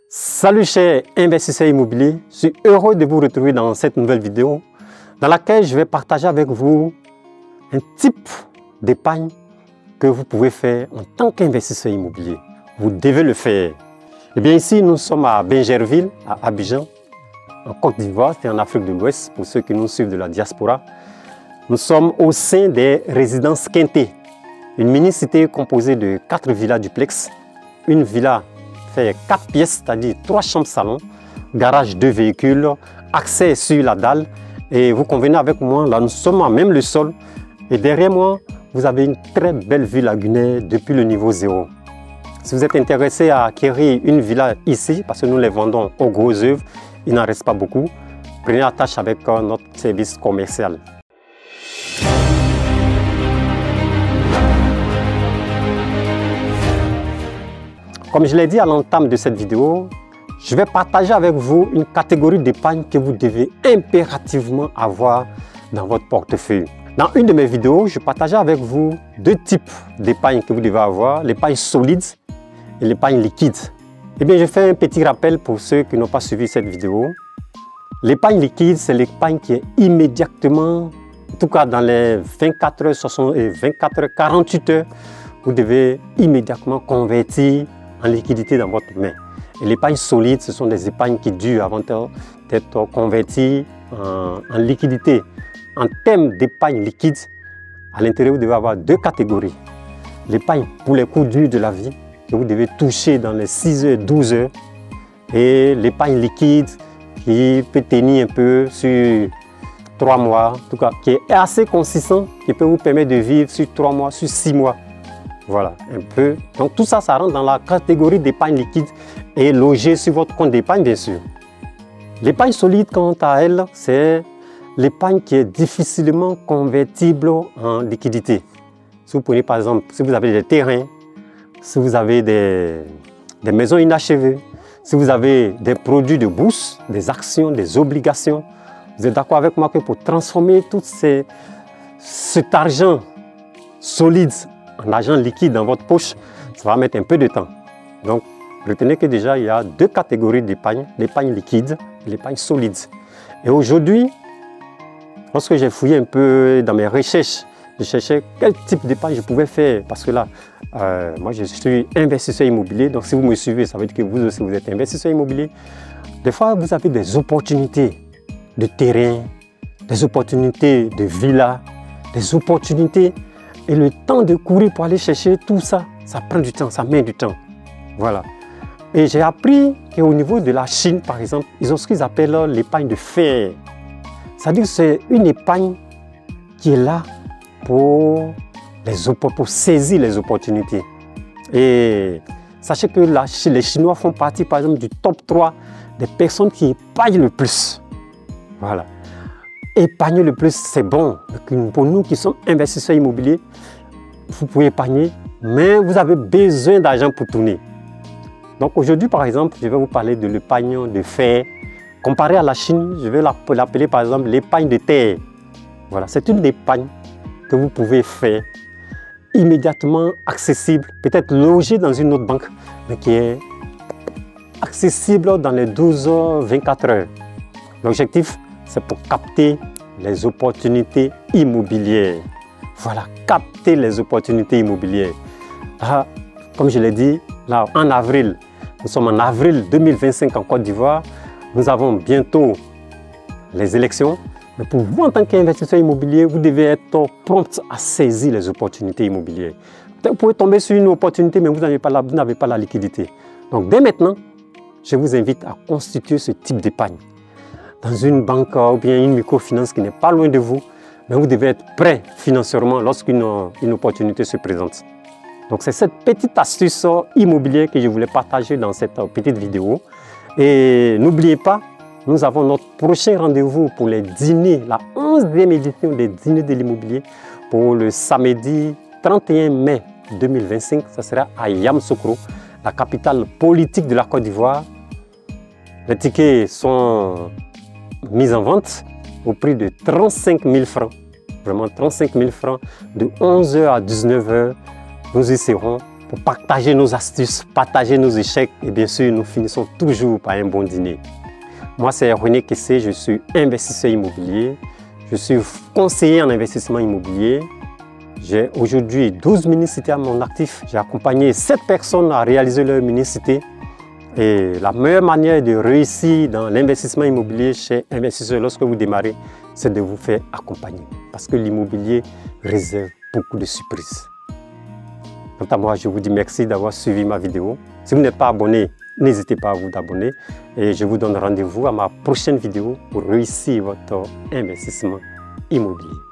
Salut chers investisseurs immobiliers, je suis heureux de vous retrouver dans cette nouvelle vidéo dans laquelle je vais partager avec vous un type d'épargne que vous pouvez faire en tant qu'investisseur immobilier. Vous devez le faire. Et bien ici, nous sommes à Bingerville, à Abidjan, en Côte d'Ivoire, c'est en Afrique de l'Ouest pour ceux qui nous suivent de la diaspora. Nous sommes au sein des résidences Quinté, une mini-cité composée de 4 villas duplex, une villa fait 4 pièces, c'est-à-dire 3 chambres salon, garage 2 véhicules, accès sur la dalle. Et vous convenez avec moi, là nous sommes à même le sol. Et derrière moi, vous avez une très belle vue lagunaire depuis le niveau 0. Si vous êtes intéressé à acquérir une villa ici, parce que nous les vendons aux gros œuvres, il n'en reste pas beaucoup, prenez attache avec notre service commercial. Comme je l'ai dit à l'entame de cette vidéo, je vais partager avec vous une catégorie d'épargne que vous devez impérativement avoir dans votre portefeuille. Dans une de mes vidéos, je partageais avec vous 2 types d'épargne que vous devez avoir, l'épargne solide et l'épargne liquide. Eh bien, je fais un petit rappel pour ceux qui n'ont pas suivi cette vidéo. L'épargne liquide, c'est l'épargne qui est immédiatement, en tout cas dans les 24 heures, 48 heures, vous devez immédiatement convertir en liquidité dans votre main. Et l'épargne solide, ce sont des épargnes qui durent avant d'être converties en liquidité. En termes d'épargne liquide, à l'intérieur, vous devez avoir 2 catégories. L'épargne pour les coups durs de la vie, que vous devez toucher dans les 6 heures, 12 heures. Et l'épargne liquide qui peut tenir un peu sur 3 mois, en tout cas, qui est assez consistant, qui peut vous permettre de vivre sur 3 mois, sur 6 mois. Voilà, un peu. Donc tout ça, ça rentre dans la catégorie d'épargne liquide et logé sur votre compte d'épargne, bien sûr. L'épargne solide, quant à elle, c'est l'épargne qui est difficilement convertible en liquidité. Si vous prenez par exemple, si vous avez des terrains, si vous avez des maisons inachevées, si vous avez des produits de bourse, des actions, des obligations, vous êtes d'accord avec moi que pour transformer tout cet argent solide en argent liquide dans votre poche, ça va mettre un peu de temps. Donc, retenez que déjà, il y a 2 catégories d'épargne, l'épargne liquide et l'épargne solide. Et aujourd'hui, lorsque j'ai fouillé un peu dans mes recherches, je cherchais quel type d'épargne je pouvais faire. Parce que là, moi, je suis investisseur immobilier. Donc, si vous me suivez, ça veut dire que vous aussi, vous êtes investisseur immobilier. Des fois, vous avez des opportunités de terrain, des opportunités de villa, des opportunités. Et le temps de courir pour aller chercher tout ça, ça prend du temps, ça met du temps. Voilà. Et j'ai appris qu'au niveau de la Chine, par exemple, ils ont ce qu'ils appellent l'épargne de fer. C'est-à-dire que c'est une épargne qui est là pour saisir les opportunités. Et sachez que les Chinois font partie, par exemple, du top 3 des personnes qui épargnent le plus. Voilà. Épargner le plus, c'est bon. Pour nous qui sommes investisseurs immobiliers, vous pouvez épargner, mais vous avez besoin d'argent pour tourner. Donc aujourd'hui, par exemple, je vais vous parler de l'épargne de fer. Comparé à la Chine, je vais l'appeler par exemple l'épargne de terre. Voilà, c'est une épargne que vous pouvez faire immédiatement accessible, peut-être logée dans une autre banque, mais qui est accessible dans les 12-24 heures. L'objectif, c'est pour capter les opportunités immobilières. Voilà, capter les opportunités immobilières. Ah, comme je l'ai dit, là en avril, nous sommes en avril 2025 en Côte d'Ivoire. Nous avons bientôt les élections. Mais pour vous, en tant qu'investisseur immobilier, vous devez être prompt à saisir les opportunités immobilières. Vous pouvez tomber sur une opportunité, mais vous n'avez pas la liquidité. Donc dès maintenant, je vous invite à constituer ce type d'épargne dans une banque ou bien une microfinance qui n'est pas loin de vous, mais vous devez être prêt financièrement lorsqu'une opportunité se présente. Donc c'est cette petite astuce immobilière que je voulais partager dans cette petite vidéo. Et n'oubliez pas, nous avons notre prochain rendez-vous pour les dîners, la 11e édition des dîners de l'immobilier pour le samedi 31 mai 2025. Ça sera à Yamoussoukro, la capitale politique de la Côte d'Ivoire. Les tickets sont mis en vente au prix de 35 000 francs. Vraiment 35 000 francs de 11 h à 19 h. Nous y serons pour partager nos astuces, partager nos échecs et bien sûr, nous finissons toujours par un bon dîner. Moi, c'est René Kessé, je suis investisseur immobilier, je suis conseiller en investissement immobilier. J'ai aujourd'hui 12 mini-cités à mon actif. J'ai accompagné 7 personnes à réaliser leur mini-cité. Et la meilleure manière de réussir dans l'investissement immobilier chez investisseurs lorsque vous démarrez, c'est de vous faire accompagner. Parce que l'immobilier réserve beaucoup de surprises. Quant à moi, je vous dis merci d'avoir suivi ma vidéo. Si vous n'êtes pas abonné, n'hésitez pas à vous abonner. Et je vous donne rendez-vous à ma prochaine vidéo pour réussir votre investissement immobilier.